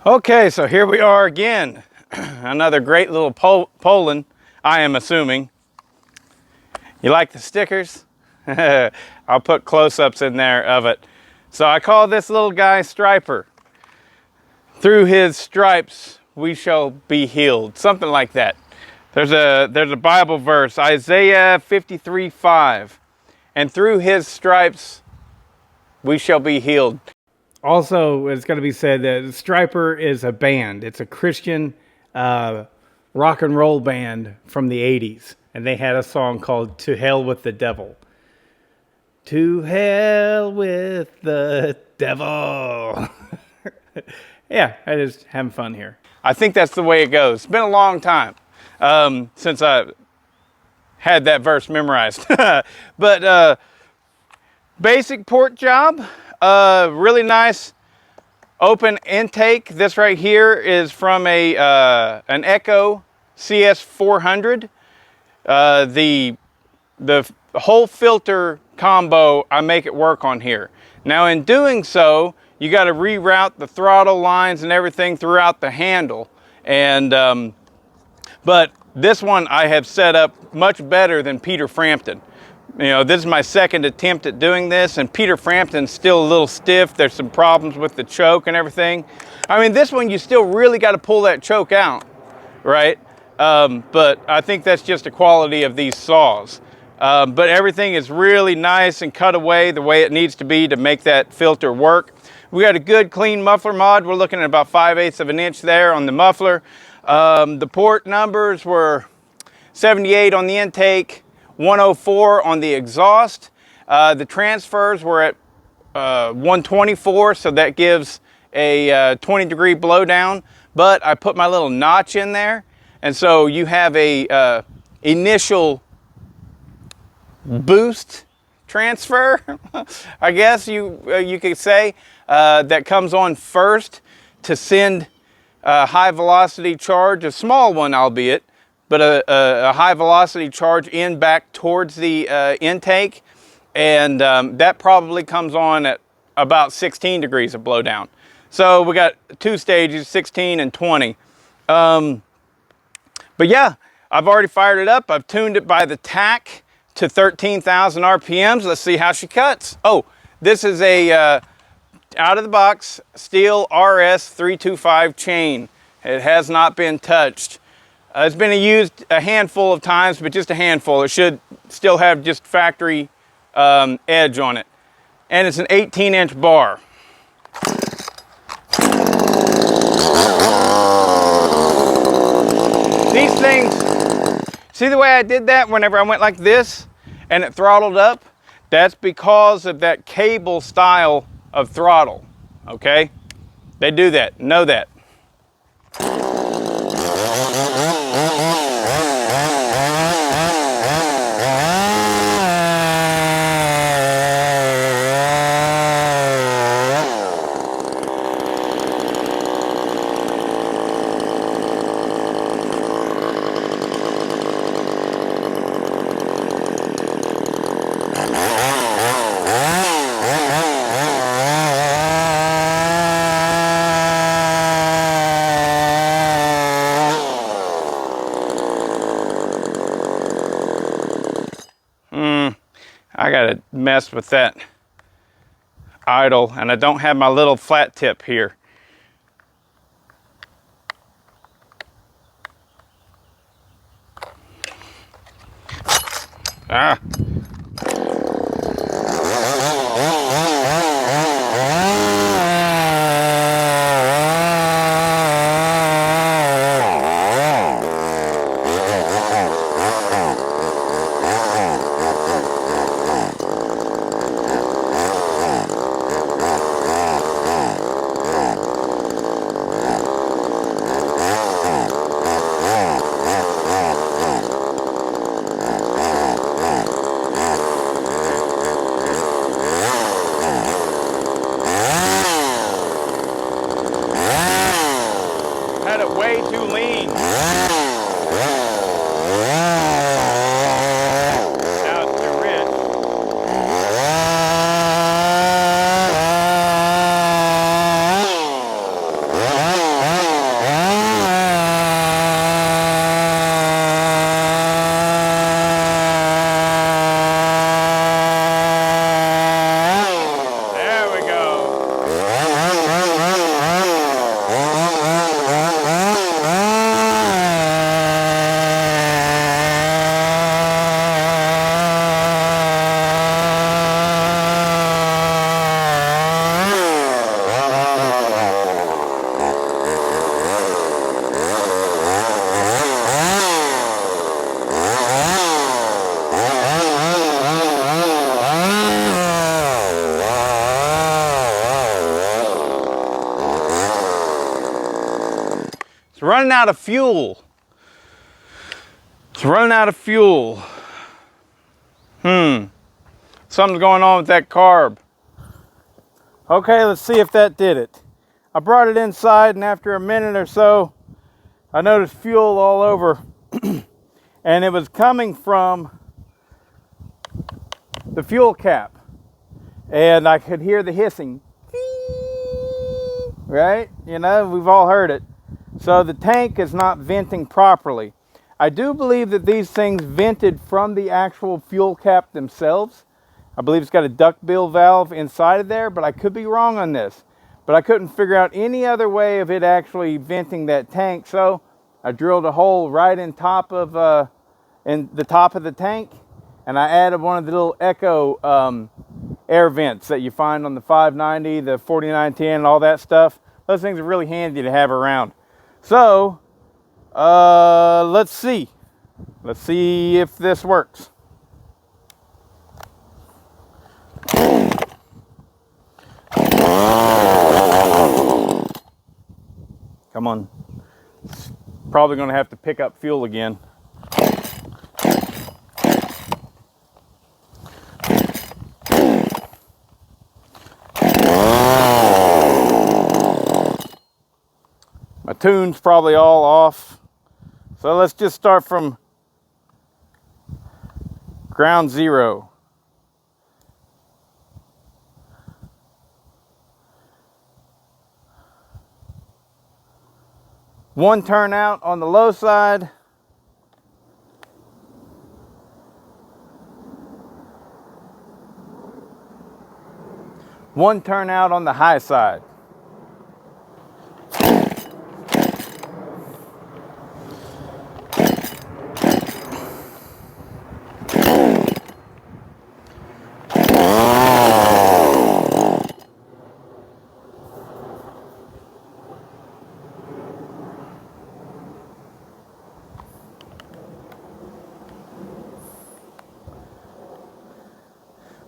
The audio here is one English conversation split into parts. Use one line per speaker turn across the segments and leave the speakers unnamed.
Okay, so here we are again. Another great little Poulan, I am assuming. You like the stickers? I'll put close-ups in there of it. So I call this little guy Striper. Through his stripes we shall be healed. Something like that. There's a Bible verse, Isaiah 53:5. And through his stripes we shall be healed. Also, it's going to be said that Striper is a band. It's a Christian rock and roll band from the 80s. And they had a song called To Hell with the Devil. To hell with the devil. Yeah, I just having fun here. I think that's the way it goes. It's been a long time since I had that verse memorized. But basic port job. Really nice open intake. This right here is from an Echo CS400. The whole filter combo, I make it work on here. Now in doing so, you got to reroute the throttle lines and everything throughout the handle. And but this one I have set up much better than Peter Frampton. You know, this is my second attempt at doing this, and Peter Frampton's still a little stiff. There's some problems with the choke and everything. I mean, this one you still really got to pull that choke out, right? But I think that's just a quality of these saws. But everything is really nice and cut away the way it needs to be to make that filter work. We got a good clean muffler mod. We're looking at about 5/8 of an inch there on the muffler. The port numbers were 78 on the intake, 104 on the exhaust. The transfers were at 124, so that gives a 20-degree blowdown. But I put my little notch in there, and so you have a initial boost transfer, I guess you could say, that comes on first to send a high velocity charge, a small one albeit, but a high velocity charge in back towards the intake, and that probably comes on at about 16 degrees of blowdown. So we got two stages, 16 and 20. But yeah, I've already fired it up. I've tuned it by the tack to 13,000 RPMs. Let's see how she cuts. Oh, this is a out of the box steel RS325 chain. It has not been touched. It's been used a handful of times, but just a handful. It should still have just factory edge on it. And it's an 18-inch bar. These things, see the way I did that whenever I went like this and it throttled up? That's because of that cable style of throttle, okay? They do that, know that. I gotta mess with that idle, and I don't have my little flat tip here. Ah. Had it way too lean. Now it's too rich. running out of fuel. It's running out of fuel. Something's going on with that carb. Okay, let's see if that did it. I brought it inside, and after a minute or so, I noticed fuel all over. And it was coming from the fuel cap. And I could hear the hissing. Right? You know, we've all heard it. So the tank is not venting properly. I do believe that these things vented from the actual fuel cap themselves. I believe it's got a duckbill valve inside of there, but I could be wrong on this. But I couldn't figure out any other way of it actually venting that tank. So I drilled a hole right in top of in the top of the tank, and I added one of the little Echo air vents that you find on the 590, the 4910, and all that stuff. Those things are really handy to have around. So let's see if this works. Come on. It's probably going to have to pick up fuel again. My tune's probably all off. So let's just start from ground zero. One turnout on the low side. One turnout on the high side.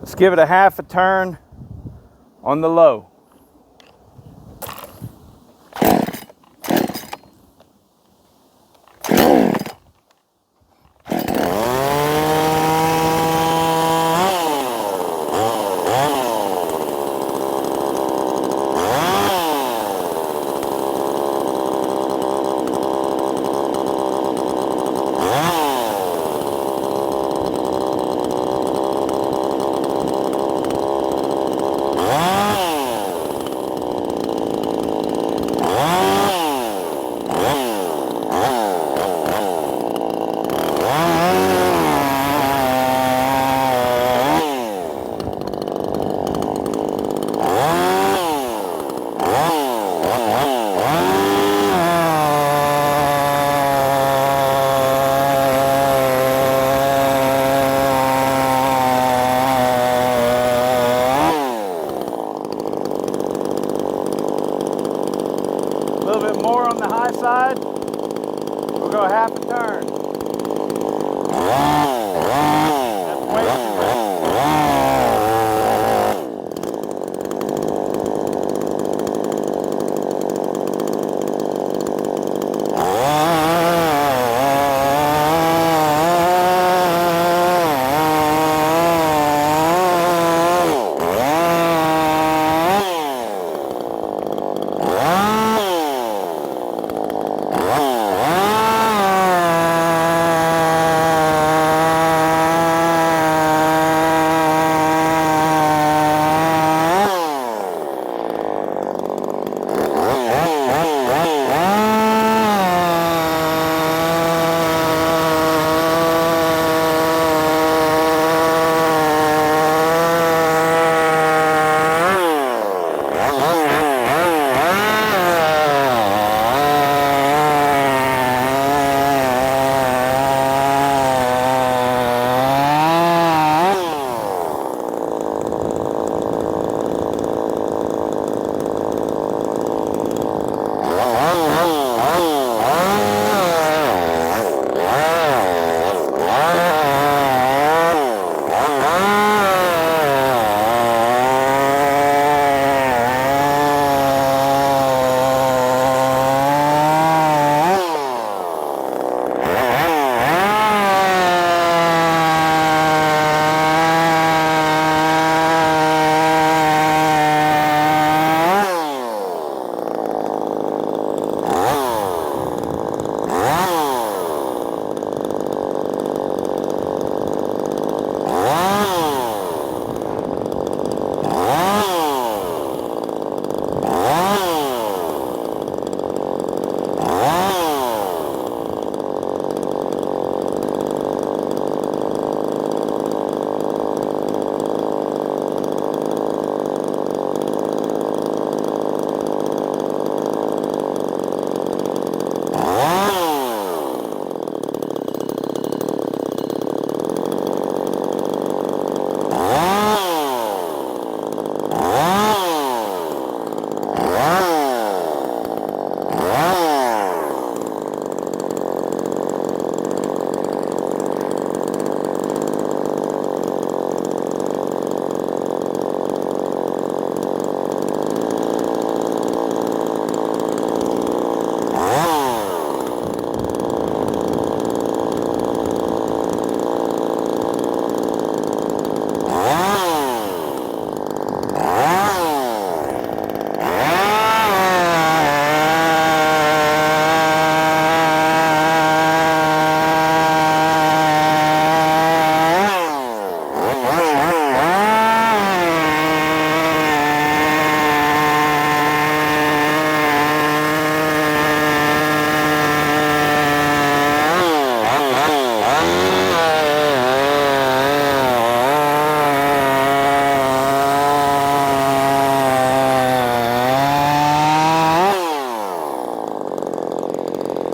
Let's give it a half a turn on the low. A little bit more on the high side. We'll go half a turn. That's way too much.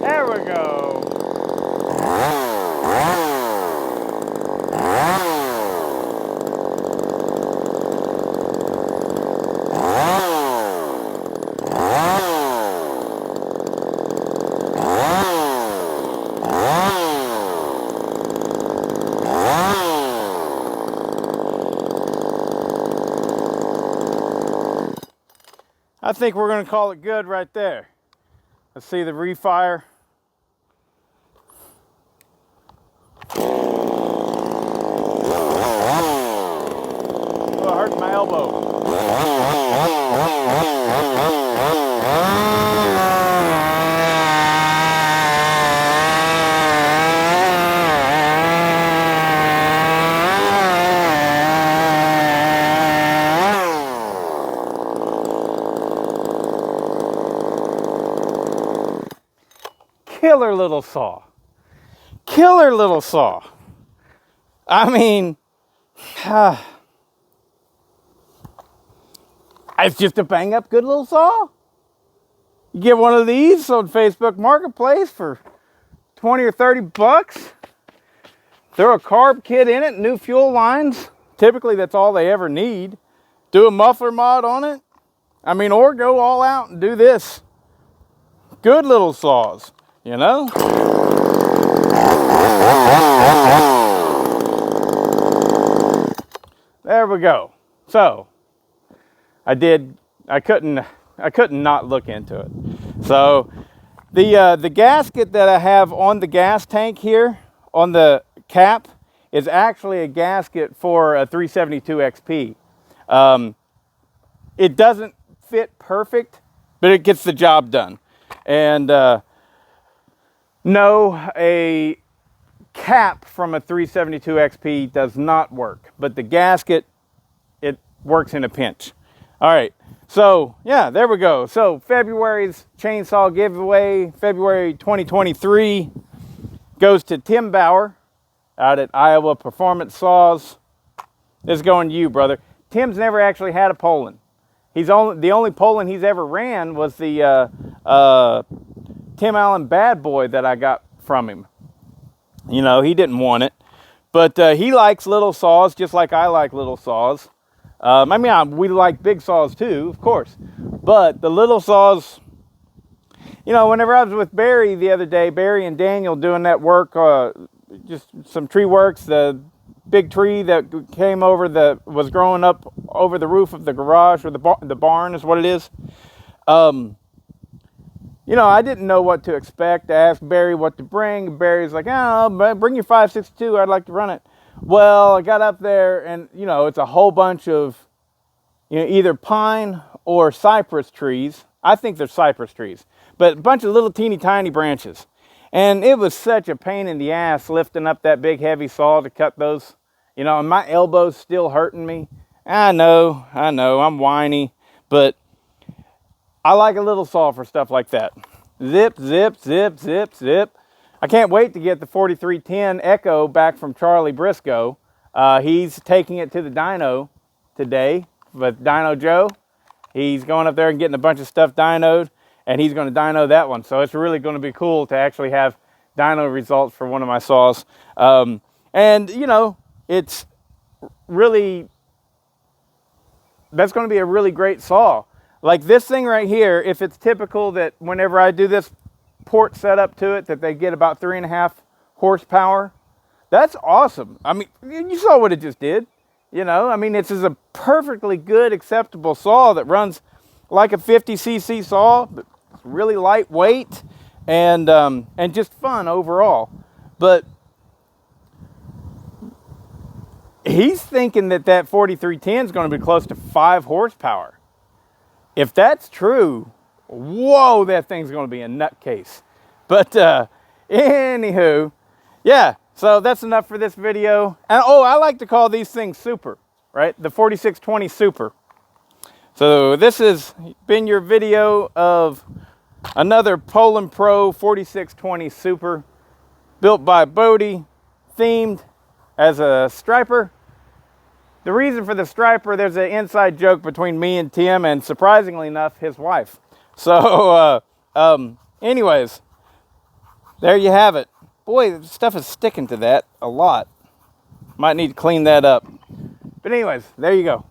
There we go. I think we're going to call it good right there. Let's see the refire. Oh, it hurt my elbow. Killer little saw. Killer little saw. I mean, it's just a bang up good little saw. You get one of these on Facebook Marketplace for 20 or 30 bucks. Throw a carb kit in it, new fuel lines. Typically that's all they ever need. Do a muffler mod on it. I mean, or go all out and do this. Good little saws, you know? There we go. So, I couldn't not look into it. So, the gasket that I have on the gas tank here, on the cap, is actually a gasket for a 372 XP. It doesn't fit perfect, but it gets the job done. And no, a cap from a 372 XP does not work, but the gasket, it works in a pinch. All right, so yeah, there we go. So February's chainsaw giveaway, February 2023, goes to Tim Bauer out at Iowa Performance Saws. This is going to you, brother. Tim's never actually had a Poulan. The only Poulan he's ever ran was the Tim Allen Bad Boy that I got from him. You know, he didn't want it. But he likes little saws just like I like little saws. I mean, we like big saws too, of course. But the little saws, you know, whenever I was with Barry the other day, Barry and Daniel doing that work, just some tree works, the big tree that came over that was growing up over the roof of the garage, or the barn is what it is. You know, I didn't know what to expect. I asked Barry what to bring. Barry's like, oh, bring your 562. I'd like to run it. Well, I got up there and, you know, it's a whole bunch of, you know, either pine or cypress trees. I think they're cypress trees, but a bunch of little teeny tiny branches. And it was such a pain in the ass lifting up that big heavy saw to cut those, you know, and my elbow's still hurting me. I know, I'm whiny, but I like a little saw for stuff like that. Zip, zip, zip, zip, zip. I can't wait to get the 4310 Echo back from Charlie Briscoe. He's taking it to the dyno today with Dyno Joe. He's going up there and getting a bunch of stuff dynoed, and he's going to dyno that one. So it's really going to be cool to actually have dyno results for one of my saws. And, you know, it's really, that's going to be a really great saw. Like this thing right here, if it's typical that whenever I do this port setup to it, that they get about 3.5 horsepower, that's awesome. I mean, you saw what it just did. You know, I mean, this is a perfectly good, acceptable saw that runs like a 50cc saw, but really lightweight and just fun overall. But he's thinking that 4310 is going to be close to 5 horsepower. If that's true, whoa, that thing's going to be a nutcase. But anywho, yeah, so that's enough for this video. And oh, I like to call these things super, right? The 4620 Super. So this has been your video of another Poulan Pro 4620 Super, built by Bodie, themed as a striper. The reason for the striper, there's an inside joke between me and Tim, and surprisingly enough, his wife. So anyways, there you have it. Boy, stuff is sticking to that a lot. Might need to clean that up. But anyways, there you go.